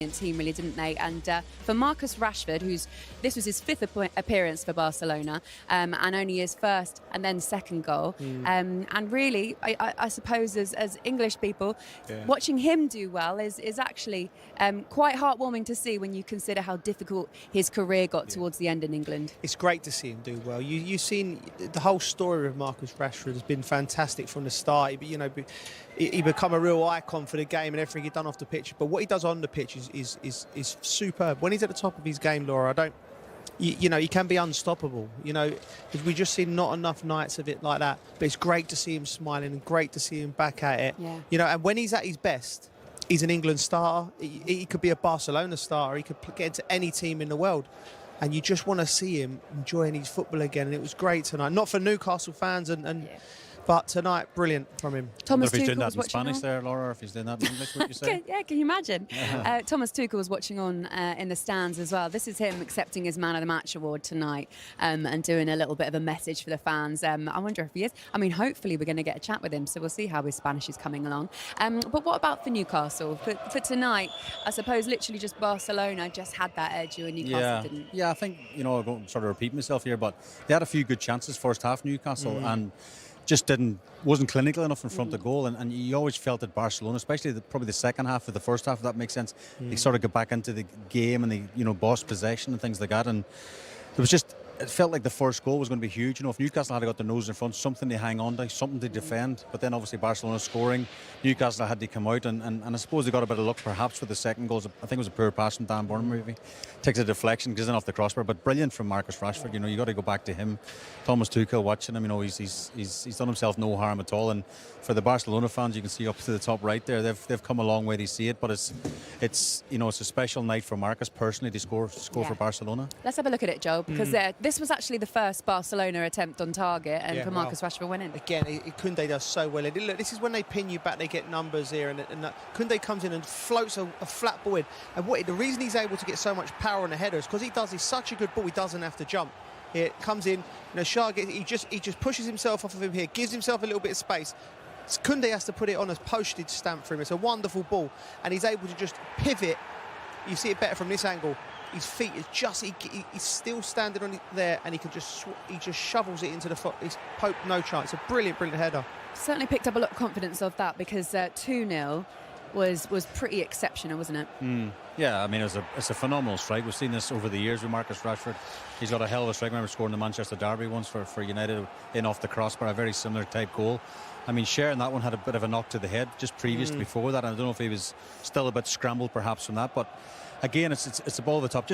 team, really, didn't they? And for Marcus Rashford, this was his fifth appearance for Barcelona, and only his first and then second goal. And really, I suppose as English people, watching him do well is actually quite heartwarming to see when you consider how difficult his career got towards the end in England. It's great to see him do well. You've seen the whole story of Marcus Rashford has been fantastic from the start. He become a real icon for the game and everything he's done off the pitch. But what he does on the pitch is superb. When he's at the top of his game, Laura, he can be unstoppable. We just seen not enough nights of it like that. But it's great to see him smiling and great to see him back at it. Yeah. And when he's at his best, he's an England starter. He could be a Barcelona starter. He could get into any team in the world. And you just want to see him enjoying his football again. And it was great tonight. Not for Newcastle fans but tonight, brilliant from him. Thomas Tuchel doing that in Spanish there, Laura, or if he's doing that in English, would you say? Yeah, can you imagine? Thomas Tuchel was watching on in the stands as well. This is him accepting his Man of the Match award tonight and doing a little bit of a message for the fans. I wonder if he is. I mean, hopefully we're going to get a chat with him, so we'll see how his Spanish is coming along. But what about for Newcastle? For tonight, I suppose literally just Barcelona just had that edge you and Newcastle didn't. Yeah, I think, I'm going to sort of repeat myself here, but they had a few good chances first half, Newcastle, and just wasn't clinical enough in front of goal, and you always felt that Barcelona, especially probably the second half of the first half, if that makes sense, they sort of got back into the game and they bossed possession and things like that, and it felt like the first goal was going to be huge. If Newcastle had got their nose in front, something to hang on to, something to defend. But then obviously Barcelona scoring, Newcastle had to come out, and I suppose they got a bit of luck perhaps with the second goal. I think it was a poor pass from Dan Burn maybe. Takes a deflection, goes in off the crossbar, but brilliant from Marcus Rashford. You got to go back to him. Thomas Tuchel watching him, he's done himself no harm at all. And for the Barcelona fans, you can see up to the top right there, they've come a long way to see it. But it's a special night for Marcus personally to score for Barcelona. Let's have a look at it, Joel, because this was actually the first Barcelona attempt on target, and for Marcus Rashford winning. Again, Koundé does so well. Look, this is when they pin you back, they get numbers here, and Koundé comes in and floats a flat ball in. And the reason he's able to get so much power on the header is because he's such a good ball, he doesn't have to jump. It comes in, he just pushes himself off of him here, gives himself a little bit of space. Koundé has to put it on a postage stamp for him. It's a wonderful ball, and he's able to just pivot. You see it better from this angle. His feet is he's still standing on it there, and he just shovels it into the foot. It's Pope, no chance. It's a brilliant header. Certainly picked up a lot of confidence of that, because 2-0 was pretty exceptional, wasn't it? Yeah, I mean, it's a phenomenal strike. We've seen this over the years with Marcus Rashford. He's got a hell of a strike. I remember scoring the Manchester Derby once for United in off the crossbar, a very similar type goal. I mean, Sharon, that one had a bit of a knock to the head just previous to before that. I don't know if he was still a bit scrambled perhaps from that, but again, it's a ball at the top.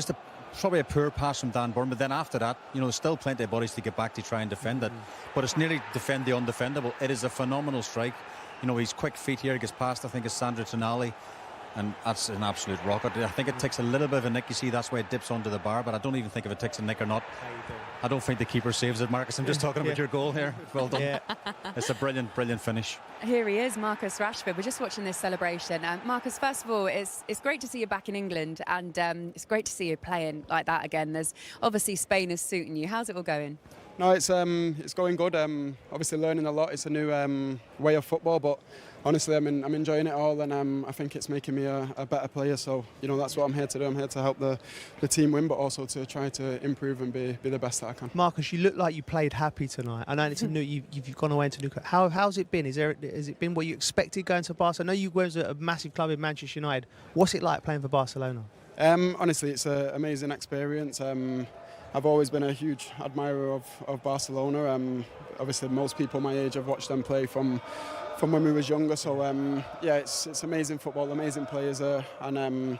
Probably a poor pass from Dan Burn, but then after that, there's still plenty of bodies to get back to try and defend it. But it's nearly defend the undefendable. It is a phenomenal strike. His quick feet here, gets past, I think, it's Sandro Tonali, and that's an absolute rocket. I think it takes a little bit of a nick. You see, that's why it dips onto the bar, but I don't even think if it takes a nick or not. I don't think the keeper saves it, Marcus. I'm just talking about your goal here. Well done. Yeah. It's a brilliant finish. Here he is, Marcus Rashford. We're just watching this celebration. Marcus, first of all, it's great to see you back in England, and it's great to see you playing like that again. There's obviously Spain is suiting you. How's it all going? No, it's going good. Obviously learning a lot. It's a new way of football, but honestly, I'm enjoying it all, and I think it's making me a better player. So that's what I'm here to do. I'm here to help the team win, but also to try to improve and be the best that I can. Marcus, you look like you played happy tonight. I know it's you've gone away into Newcastle. How's it been? Has it been what you expected going to Barcelona? I know you were a massive club in Manchester United. What's it like playing for Barcelona? Honestly, it's an amazing experience. I've always been a huge admirer of Barcelona. Obviously, most people my age have watched them play from when we was younger. So it's amazing football, amazing players, and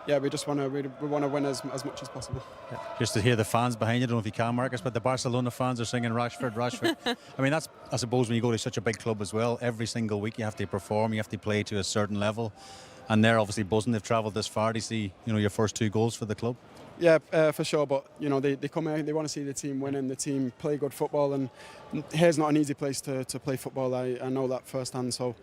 we just want to win as much as possible. Yeah. Just to hear the fans behind you, I don't know if you can, Marcus, but the Barcelona fans are singing Rashford, Rashford. I mean, that's, I suppose, when you go to such a big club as well, every single week you have to perform, you have to play to a certain level, and they're obviously buzzing. They've travelled this far to see your first 2 goals for the club. Yeah, for sure. But they come here, they want to see the team win and the team play good football. And here's not an easy place to play football. I know that firsthand. So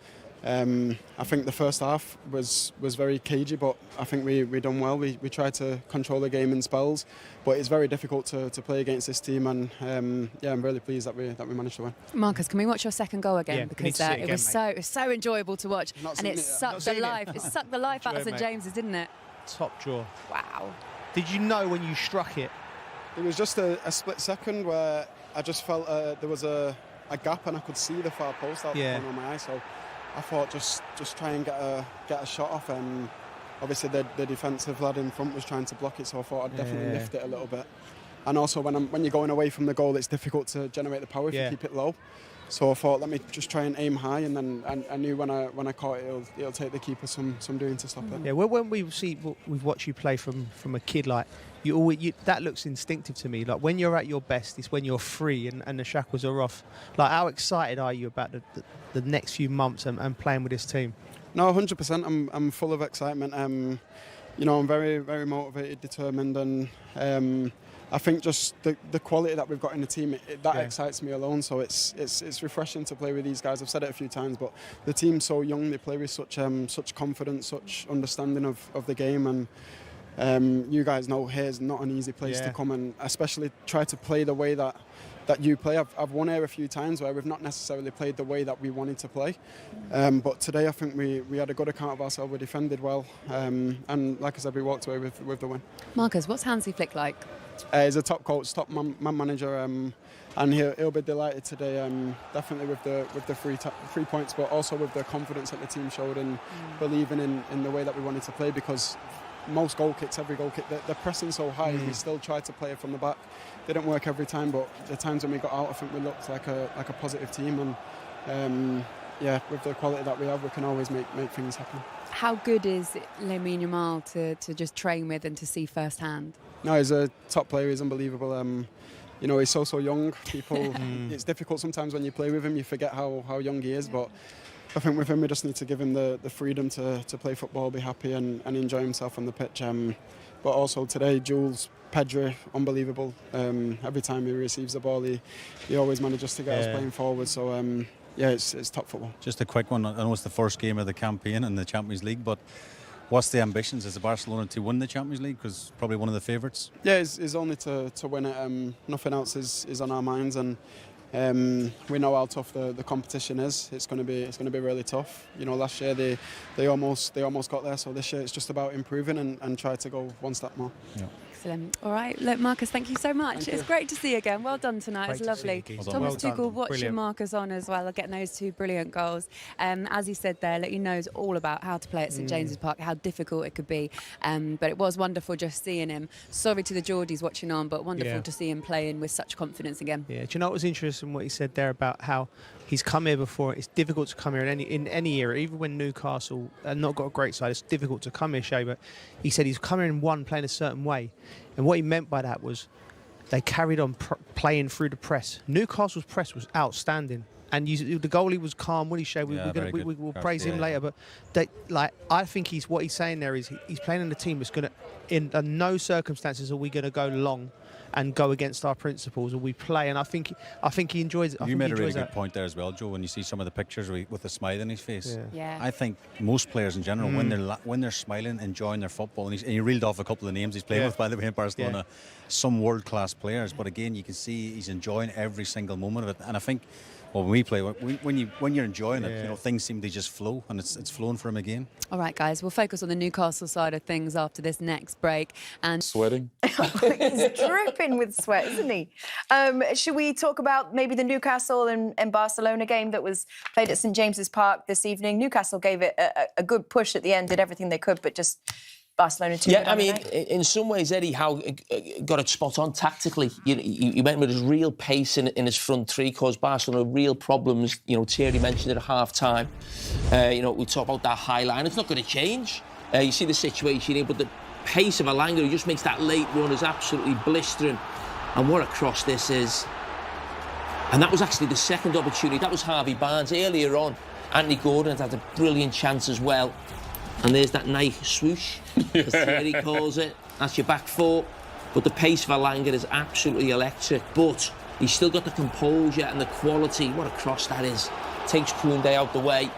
I think the first half was very cagey, but I think we done well. We tried to control the game in spells, but it's very difficult to play against this team. And I'm really pleased that we managed to win. Marcus, can we watch your second goal again? Yeah, because it was so enjoyable to watch, and it sucked the life. It sucked the life out of St James's, didn't it? top drawer. Wow. Did you know when you struck it? It was just a split second where I just felt there was a gap and I could see the far post out the corner of my eye. So I thought just try and get a shot off. And obviously the defensive lad in front was trying to block it, so I thought I'd definitely lift it a little bit. And also when you're going away from the goal, it's difficult to generate the power if you keep it low. So I thought, let me just try and aim high, and then I knew when I caught it, it'll take the keeper some doing to stop it. Yeah, when we've watched you play from a kid, like that looks instinctive to me. Like when you're at your best, it's when you're free and the shackles are off. Like how excited are you about the next few months and playing with this team? No, 100%. I'm full of excitement. I'm very, very motivated, determined, and I think just the quality that we've got in the team, that excites me alone. So it's refreshing to play with these guys. I've said it a few times, but the team's so young. They play with such confidence, such understanding of the game, and you guys know here's not an easy place to come, and especially try to play the way that you play. I've won here a few times where we've not necessarily played the way that we wanted to play, but today I think we had a good account of ourselves. We defended well, and like I said, we walked away with the win. Marcus, what's Hansi Flick like? He's a top coach, top man manager, and he'll be delighted today. Definitely with the 3 points, but also with the confidence that the team showed and believing in the way that we wanted to play. Because most goal kicks, every goal kick, they're pressing so high. We still tried to play it from the back. Didn't work every time, but the times when we got out, I think we looked like a positive team. And with the quality that we have, we can always make things happen. How good is Lamine Yamal to just train with and to see firsthand? No, he's a top player. He's unbelievable. He's so young. People, it's difficult sometimes when you play with him. You forget how young he is. But I think with him, we just need to give him the freedom to play football, be happy, and enjoy himself on the pitch. But also today, Jules, Pedri, unbelievable. Every time he receives the ball, he always manages to get us playing forward. So it's top football. Just a quick one. I know it's the first game of the campaign in the Champions League, but what's the ambitions? Is it Barcelona to win the Champions League? Because probably one of the favourites. Yeah, it's only to win it. Nothing else is on our minds, and we know how tough the competition is. It's going to be really tough. Last year they almost got there, so this year it's just about improving and try to go one step more. Yeah. Excellent. All right, look, Marcus, thank you so much. It's great to see you again. Well done tonight. Great It's lovely. Thomas Tuchel watching Brilliant. Marcus on as well, getting those 2 brilliant goals. As he said there, he knows all about how to play at St James's Park, how difficult it could be. But it was wonderful just seeing him. Sorry to the Geordies watching on, but wonderful to see him playing with such confidence again. Yeah, do you know what was interesting? What he said there about how he's come here before. It's difficult to come here in any era, even when Newcastle not got a great side. It's difficult to come here, Shay. But he said he's come here in playing a certain way, and what he meant by that was they carried on playing through the press. Newcastle's press was outstanding, and the goalie was calm. What he showed, we'll praise him later. But I think what he's saying there is he's playing in a team that's going to, in no circumstances are we going to go long and go against our principles, or we play. And I think he enjoys it. You made a really good point there as well, Joe. When you see some of the pictures with a smile on his face, Yeah. I think most players in general, when they're smiling, enjoying their football, and he reeled off a couple of names he's playing with, by the way, in Barcelona, some world-class players. But again, you can see he's enjoying every single moment of it. And I think, when we play, when you're enjoying it, things seem to just flow, and it's flowing for him again. All right, guys, we'll focus on the Newcastle side of things after this next break. And Sweating. He's dripping with sweat, isn't he? Should we talk about maybe the Newcastle and Barcelona game that was played at St James's Park this evening? Newcastle gave it a good push at the end, did everything they could, but just Barcelona too. Yeah, I mean, in some ways, Eddie Howe got it spot on tactically. He went with his real pace in his front three, caused Barcelona real problems. Thierry mentioned it at half-time. We talk about that high line. It's not going to change. You see the situation here, but the pace of Alanga, who just makes that late run, is absolutely blistering. And what a cross this is. And that was actually the second opportunity. That was Harvey Barnes earlier on. Anthony Gordon had a brilliant chance as well. And there's that nice swoosh, as Thierry calls it. That's your back four. But the pace of Alanga is absolutely electric. But he's still got the composure and the quality. What a cross that is. Takes Koundé out the way.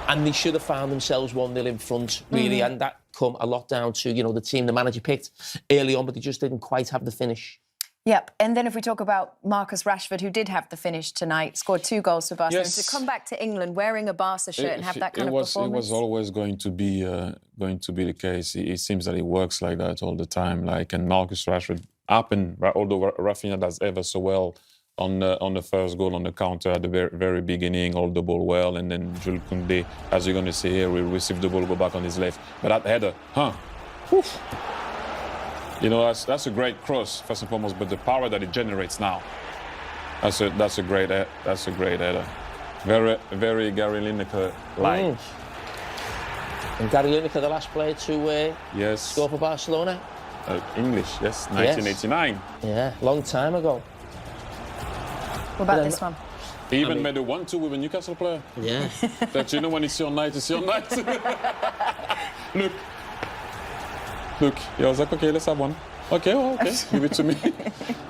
And they should have found themselves 1-0 in front, really. And that come a lot down to, the team the manager picked early on, but they just didn't quite have the finish. Yep. And then if we talk about Marcus Rashford, who did have the finish tonight, scored 2 goals for Barcelona. Yes. To come back to England wearing a Barca shirt and have that kind of performance. It was always going to be the case. It seems that it works like that all the time. And Marcus Rashford happened, although Rafinha does ever so well on the first goal on the counter at the very, very beginning, hold the ball well, and then Jules Koundé, as you're going to see here, will receive the ball, go back on his left. But that header, Oof. You know, that's a great cross, first and foremost, but the power that it generates now, that's a great header. Very, very Gary Lineker-like. And Gary Lineker, the last player to score for Barcelona? English, yes, 1989. Yeah, long time ago. What about this one? He even made a 1-2 with a Newcastle player. Yeah. That, you know, when it's your night, it's your night. Look, he was like, okay, let's have one. Okay, give it to me.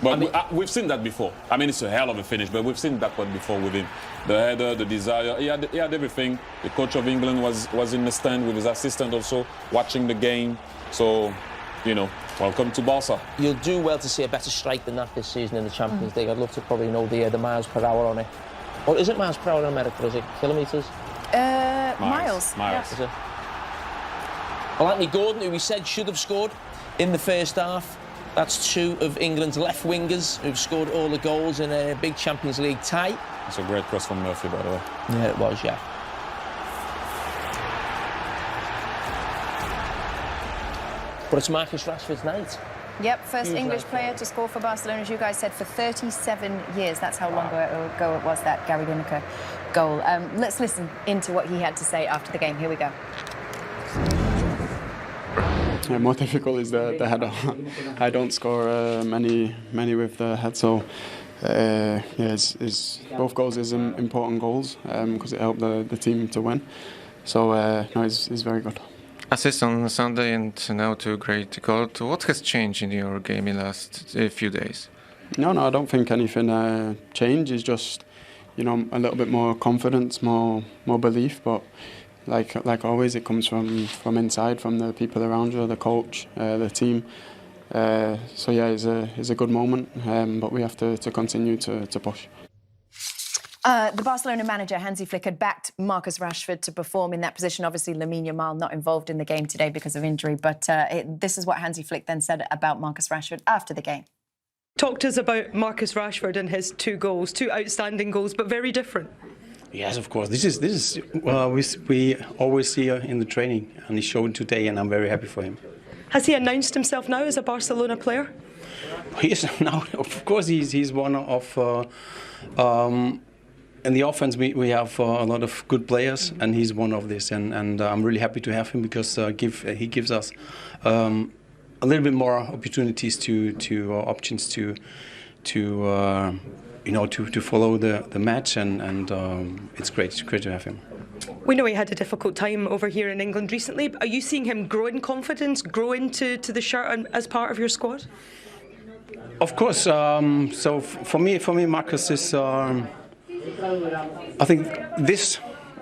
But we've seen that before. I mean, it's a hell of a finish, but we've seen that one before with him. The header, the desire, he had everything. The coach of England was in the stand with his assistant also, watching the game. So, you know, welcome to Barca. You'll do well to see a better strike than that this season in the Champions League. I'd love to probably know the miles per hour on it. Or is it miles per hour in America, or is it kilometres? Miles. Yeah. Is it? Well, Anthony Gordon, who we said should have scored in the first half. That's 2 of England's left wingers who've scored all the goals in a big Champions League tie. It's a great cross from Murphy, by the way. Yeah, it was, yeah. But it's Marcus Rashford's night. Yep, first English player to score for Barcelona, as you guys said, for 37 years. That's how long ago it was, that Gary Lineker goal. Let's listen into what he had to say after the game. Here we go. Yeah, more difficult is the header. I don't score many with the head, so both goals is important goals because it helped the team to win. So no, it's very good. Assist on Sunday and now 2 great goals. What has changed in your game in the last few days? No, I don't think anything changed. It's just, you know, a little bit more confidence, more belief, but. Like always, it comes from inside, from the people around you, the coach, the team. So yeah, it's a good moment, but we have to continue to push. The Barcelona manager, Hansi Flick, had backed Marcus Rashford to perform in that position. Obviously, Lamine Yamal not involved in the game today because of injury, but this is what Hansi Flick then said about Marcus Rashford after the game. Talk to us about Marcus Rashford and his 2 goals, 2 outstanding goals, but very different. Yes, of course. This is we always see in the training, and he showed today, and I'm very happy for him. Has he announced himself now as a Barcelona player? He is now. Of course, he's one of. In the offense, we have a lot of good players, and he's one of this. And I'm really happy to have him because he gives us a little bit more opportunities to options to follow the match, and it's great to have him. We know he had a difficult time over here in England recently. Are you seeing him grow in confidence, grow into the shirt as part of your squad? Of course. So for me, Marcus is. I think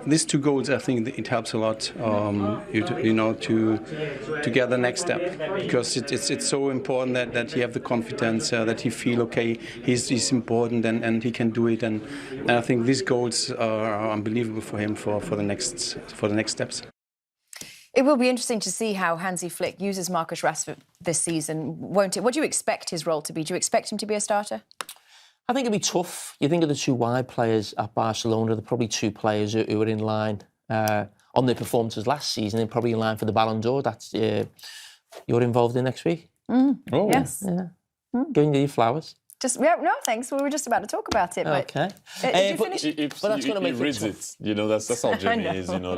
these 2 goals, I think it helps a lot, to get the next step, because it's so important that he have the confidence, that he feel okay, he's important and he can do it, and I think these goals are unbelievable for him for the next steps. It will be interesting to see how Hansi Flick uses Marcus Rashford this season, won't it? What do you expect his role to be? Do you expect him to be a starter? I think it'll be tough. You think of the 2 wide players at Barcelona, they're probably 2 players who are in line on their performances last season and probably in line for the Ballon d'Or. That's you're involved in next week. Oh. Yes. Yeah. Giving you your flowers. No, thanks. We were just about to talk about it. But, okay. But that's going to make it reads tough. You know, that's how Jimmy is. You know,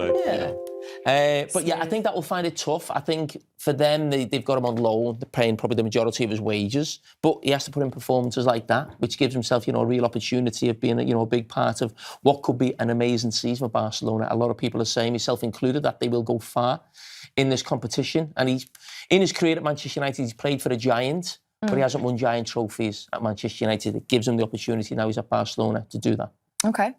But yeah, I think that will find it tough. I think for them, they've got him on loan. They're paying probably the majority of his wages, but he has to put in performances like that, which gives himself, a real opportunity of being, a big part of what could be an amazing season for Barcelona. A lot of people are saying, myself included, that they will go far in this competition. And he's in his career at Manchester United, he's played for a giant. But he hasn't won giant trophies at Manchester United. It gives him the opportunity now he's at Barcelona to do that. OK,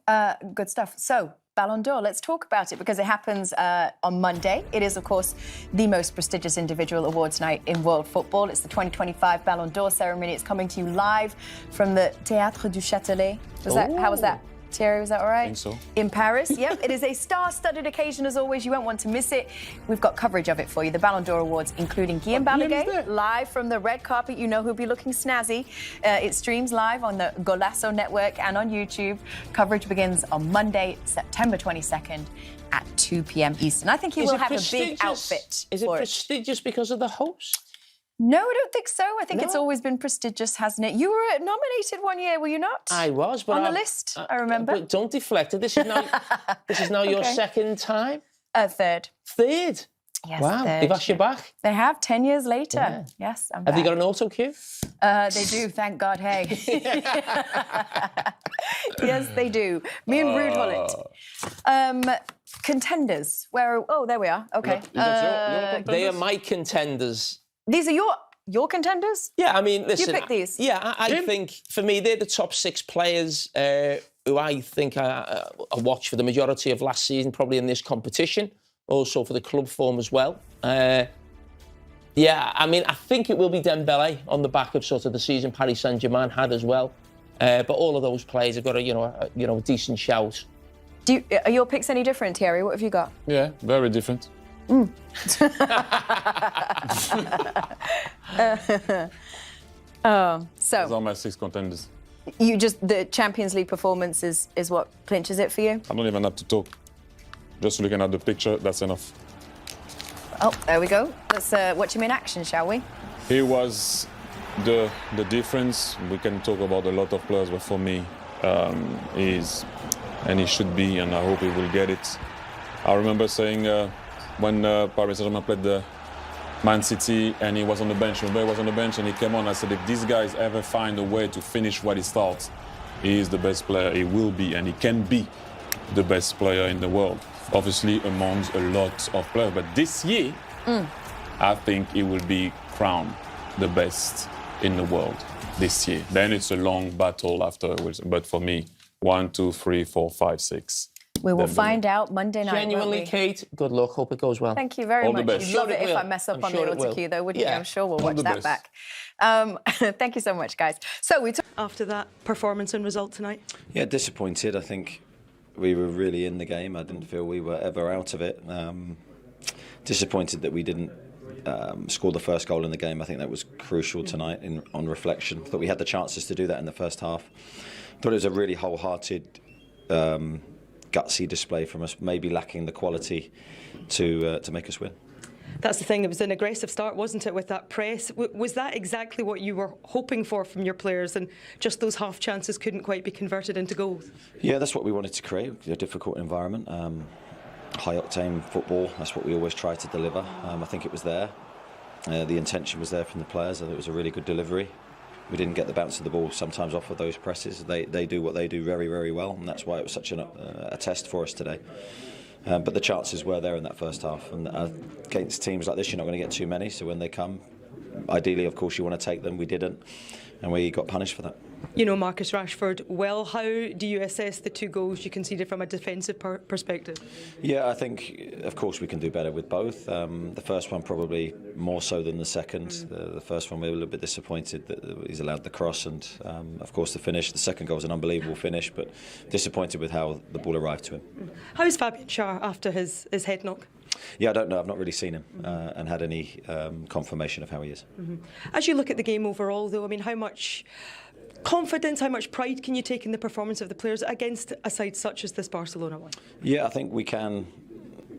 good stuff. So, Ballon d'Or. Let's talk about it because it happens on Monday. It is, of course, the most prestigious individual awards night in world football. It's the 2025 Ballon d'Or ceremony. It's coming to you live from the Théâtre du Châtelet. How was that? Thierry, was that all right? I think so. In Paris, yep. It is a star-studded occasion, as always. You won't want to miss it. We've got coverage of it for you. The Ballon d'Or Awards, including Guillaume Balaguer, live from the red carpet. You know who'll be looking snazzy. It streams live on the Golasso Network and on YouTube. Coverage begins on Monday, September 22nd at 2 p.m. Eastern. I think he will have a big outfit. Is it prestigious because of the host? No, I don't think so. I think it's always been prestigious, hasn't it? You were nominated one year, were you not? I was, but on the list, I remember. But don't deflect it. This is now your second time? Third. Third? Yes, wow, third. they've asked you back? They have, 10 years later. Yeah. Yes, I'm Have back. you got an auto cue? They do, thank God, hey. Yes, they do. Me and Rude Hullet. Contenders. There we are. Okay. They are my contenders. These are your contenders? Yeah, I mean, listen. You pick these? Yeah, I think, for me, they're the top 6 players who I think I watched for the majority of last season, probably in this competition, also for the club form as well. Yeah, I mean, I think it will be Dembele on the back of sort of the season Paris Saint-Germain had as well. But all of those players have got a decent shout. Are your picks any different, Thierry? What have you got? Yeah, very different. So those are my 6 contenders. The Champions League performance is what clinches it for you? I don't even have to talk. Just looking at the picture, that's enough. Oh, there we go. Let's watch him in action, shall we? He was the difference. We can talk about a lot of players, but for me, he should be, and I hope he will get it. I remember saying when Paris Saint-Germain played the Man City and he was on the bench, Mbappé was on the bench and he came on, I said, if these guys ever find a way to finish what he starts, he is the best player. He will be, and he can be the best player in the world. Obviously, amongst a lot of players. But this year, I think he will be crowned the best in the world this year. Then it's a long battle afterwards. But for me, 1, 2, 3, 4, 5, 6. We will find out Monday night. Genuinely, Kate, good luck. Hope it goes well. Thank you very much. Best. You'd love it if I mess up on the auto cue, though, wouldn't you? I'm sure we'll watch that back. Thank you so much, guys. So we after that performance and result tonight? Yeah, disappointed. I think we were really in the game. I didn't feel we were ever out of it. Disappointed that we didn't score the first goal in the game. I think that was crucial tonight on reflection. Thought we had the chances to do that in the first half. Thought it was a really wholehearted, gutsy display from us, maybe lacking the quality to make us win. That's the thing. It was an aggressive start, wasn't it, with that press? Was that exactly what you were hoping for from your players, and just those half chances couldn't quite be converted into goals? Yeah, that's what we wanted to create, a difficult environment. High-octane football, that's what we always try to deliver. I think it was there. The intention was there from the players. I think it was a really good delivery. We didn't get the bounce of the ball sometimes off of those presses. They do what they do very, very well, and that's why it was such a test for us today. But the chances were there in that first half, and against teams like this you're not going to get too many, so when they come, ideally of course you want to take them. We didn't, and we got punished for that. You know Marcus Rashford well. How do you assess the 2 goals you conceded from a defensive perspective? Yeah, I think of course we can do better with both. The first one probably more so than the second. The first one we were a little bit disappointed that he's allowed the cross, and of course the finish. The second goal was an unbelievable finish, but disappointed with how the ball arrived to him. How's Fabian Schär after his head knock? Yeah, I don't know. I've not really seen him and had any confirmation of how he is. As you look at the game overall, though, I mean, how much confidence, how much pride can you take in the performance of the players against a side such as this Barcelona one? Yeah, I think we can.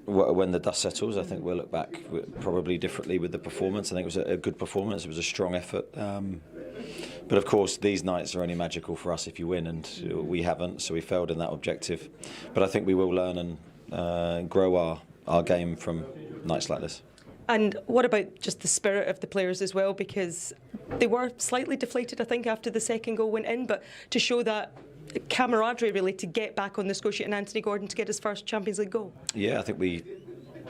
When the dust settles, I think we'll look back probably differently with the performance. I think it was a good performance. It was a strong effort. But of course, these nights are only magical for us if you win, and we haven't, so we failed in that objective. But I think we will learn and grow our game from nights like this. And what about just the spirit of the players as well? Because they were slightly deflated, I think, after the second goal went in, but to show that camaraderie really to get back on the score sheet and Anthony Gordon to get his first Champions League goal. Yeah, I think we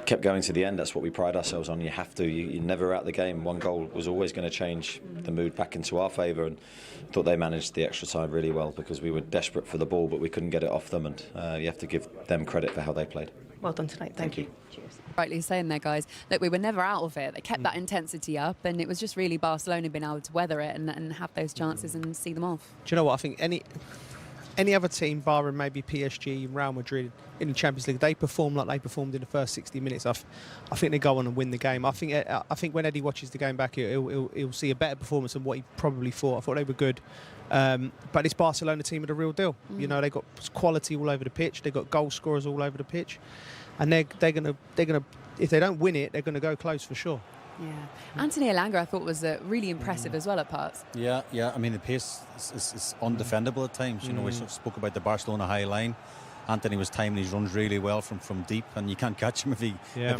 kept going to the end. That's what we pride ourselves on. You have to. You're never out the game. One goal was always going to change the mood back into our favour, and I thought they managed the extra time really well because we were desperate for the ball, but we couldn't get it off them, and you have to give them credit for how they played. Well done tonight. Thank you. Cheers. Rightly saying there, guys, look, we were never out of it. They kept that intensity up, and it was just really Barcelona being able to weather it and have those chances and see them off. Do you know what? I think any other team, barring maybe PSG, Real Madrid in the Champions League, they perform like they performed in the first 60 minutes. I think they go on and win the game. I think when Eddie watches the game back, he'll see a better performance than what he probably thought. I thought they were good. But this Barcelona team are the real deal. You know, they got quality all over the pitch. They got goal scorers all over the pitch, and they're gonna if they don't win it, they're gonna go close for sure. Yeah, Anthony Elanga I thought was really impressive as well at parts. Yeah. I mean, the pace is undefendable at times. You know, we sort of spoke about the Barcelona high line. Anthony was timing his runs really well from deep, and you can't catch him if he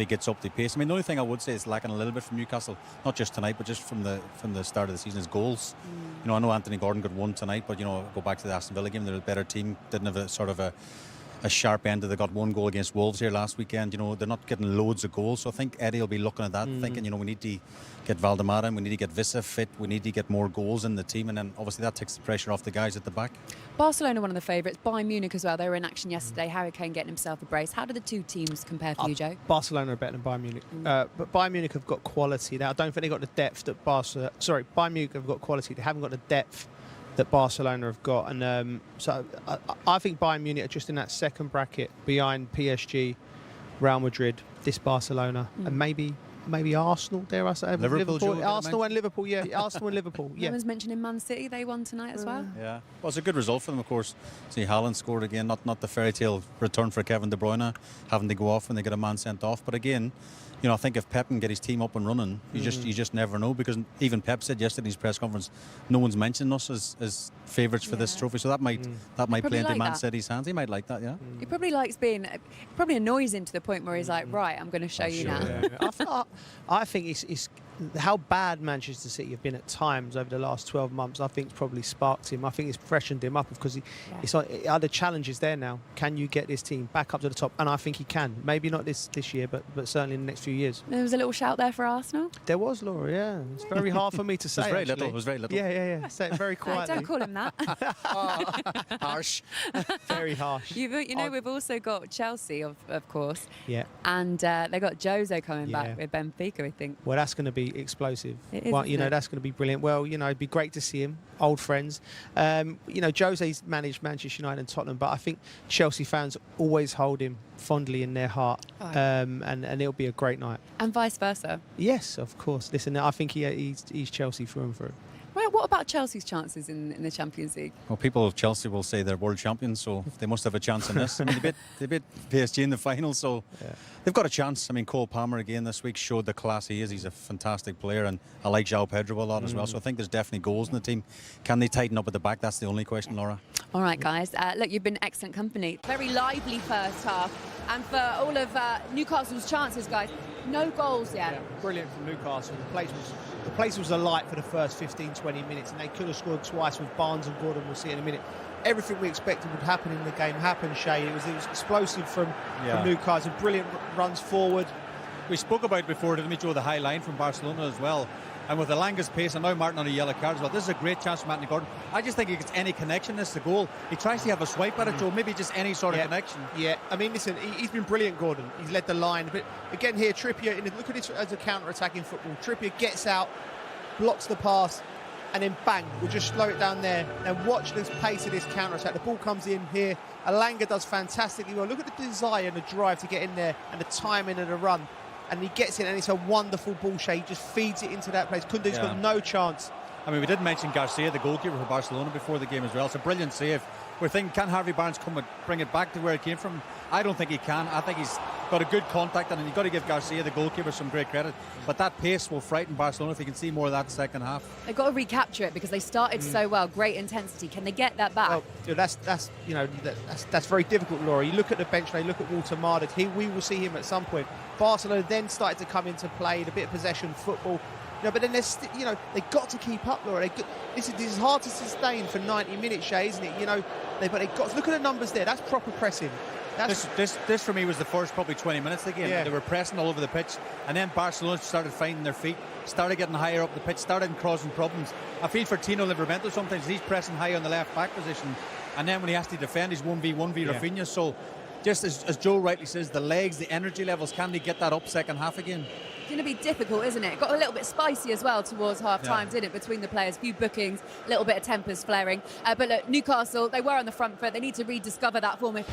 gets up the pace. I mean, the only thing I would say is lacking a little bit from Newcastle, not just tonight, but just from the start of the season, is goals. You know, I know Anthony Gordon got one tonight, but you know, go back to the Aston Villa game, they're a better team. Didn't have a sharp end. They got one goal against Wolves here last weekend. You know, they're not getting loads of goals, so I think Eddie will be looking at that, thinking, you know, we need to get Valdemar in, we need to get Vissa fit, we need to get more goals in the team, and then obviously that takes the pressure off the guys at the back. Barcelona, one of the favourites. Bayern Munich as well. They were in action yesterday. Harry Kane getting himself a brace. How do the two teams compare for you, Joe? Barcelona are better than Bayern Munich, but Bayern Munich have got quality. Now, I don't think they've got the depth that Bayern Munich have got quality. They haven't got the depth that Barcelona have got, and so I think Bayern Munich are just in that second bracket behind PSG, Real Madrid, this Barcelona, and maybe Arsenal. Dare I say Liverpool? Arsenal and Liverpool, yeah. Arsenal and Liverpool, yeah. Everyone's mentioning Man City. They won tonight as well. Yeah, well, it's a good result for them, of course. See, Haaland scored again. Not the fairy tale return for Kevin De Bruyne, having to go off when they get a man sent off. But again, you know, I think if Pep can get his team up and running, you just never know, because even Pep said yesterday in his press conference, no one's mentioned us as favourites for this trophy, so that might play into Man City's hands. He might like that, yeah. He probably likes probably annoys him to the point where he's like, right, I'm going to show you now. Yeah. I think it's how bad Manchester City have been at times over the last 12 months. I think it's probably sparked him. I think it's freshened him up, because it's like, are the challenges there now? Can you get this team back up to the top? And I think he can. Maybe not this year, but certainly in the next few years. There was a little shout there for Arsenal. There was, Laura. Yeah, it's very hard for me to say. It was very little. Yeah. Say it very quietly. Don't call him that. Harsh. Very harsh. You know, we've also got Chelsea, of course. Yeah. And they got Jose coming back with Benfica, I think. Well, that's going to be explosive. It is, well, you know, that's going to be brilliant. Well, you know, it'd be great to see him, old friends. You know, Jose's managed Manchester United and Tottenham, but I think Chelsea fans always hold him fondly in their heart, and it'll be a great night. And vice versa. Yes, of course. Listen, I think he's Chelsea through and through. Well, what about Chelsea's chances in the Champions League? Well, people of Chelsea will say they're world champions, so they must have a chance in this. I mean, they bit PSG in the final, so they've got a chance. I mean, Cole Palmer again this week showed the class he is. He's a fantastic player, and I like João Pedro a lot as well, so I think there's definitely goals in the team. Can they tighten up at the back? That's the only question, Laura. All right, guys. Look, you've been excellent company. Very lively first half. And for all of Newcastle's chances, guys, no goals yet. Yeah, brilliant from Newcastle. The place was alight for the first 15-20 minutes, and they could have scored twice with Barnes and Gordon. We'll see in a minute. Everything we expected would happen in the game happened, Shay. It was explosive from Newcastle. Brilliant runs forward. We spoke about before, didn't we, Joe, the high line from Barcelona as well. And with Elanga's pace, and now Martin on a yellow card as well, this is a great chance for Anthony Gordon. I just think he gets any connection, this is the goal. He tries to have a swipe at it, Joe, maybe just any sort of connection. Yeah, I mean, listen, he's been brilliant, Gordon. He's led the line. But again here, Trippier, look at it as a counter-attacking football. Trippier gets out, blocks the pass, and then bang, we'll just slow it down there. And watch this pace of this counter-attack. The ball comes in here. Elanga does fantastically well. Look at the desire and the drive to get in there, and the timing of the run. And he gets it, and it's a wonderful ball, Shay. He just feeds it into that place. Koundé's got no chance. I mean, we did mention Garcia, the goalkeeper for Barcelona, before the game as well. It's a brilliant save. We're thinking, can Harvey Barnes come and bring it back to where it came from? I don't think he can. I think he's got a good contact, and you've got to give Garcia, the goalkeeper, some great credit. But that pace will frighten Barcelona if you can see more of that second half. They've got to recapture it because they started so well, great intensity. Can they get that back? Well, that's very difficult, Laura. You look at the bench, they look at Walter Marduk. We will see him at some point. Barcelona then started to come into play, a bit of possession football. But then there's, they've got to keep up, Laura. This is hard to sustain for 90 minutes, Shay, isn't it? But they've got to look at the numbers there. That's proper pressing. This for me was the first probably 20 minutes of the game. Yeah. They were pressing all over the pitch, and then Barcelona started finding their feet, started getting higher up the pitch, started causing problems. I feel for Tino Livramento sometimes he's pressing high on the left back position, and then when he has to defend, he's 1v1v Rafinha. So just as Joe rightly says, the legs, the energy levels, can they get that up second half again? It's going to be difficult, isn't it? Got a little bit spicy as well towards half-time, didn't it, between the players? A few bookings, a little bit of tempers flaring. But look, Newcastle, they were on the front foot. They need to rediscover that form if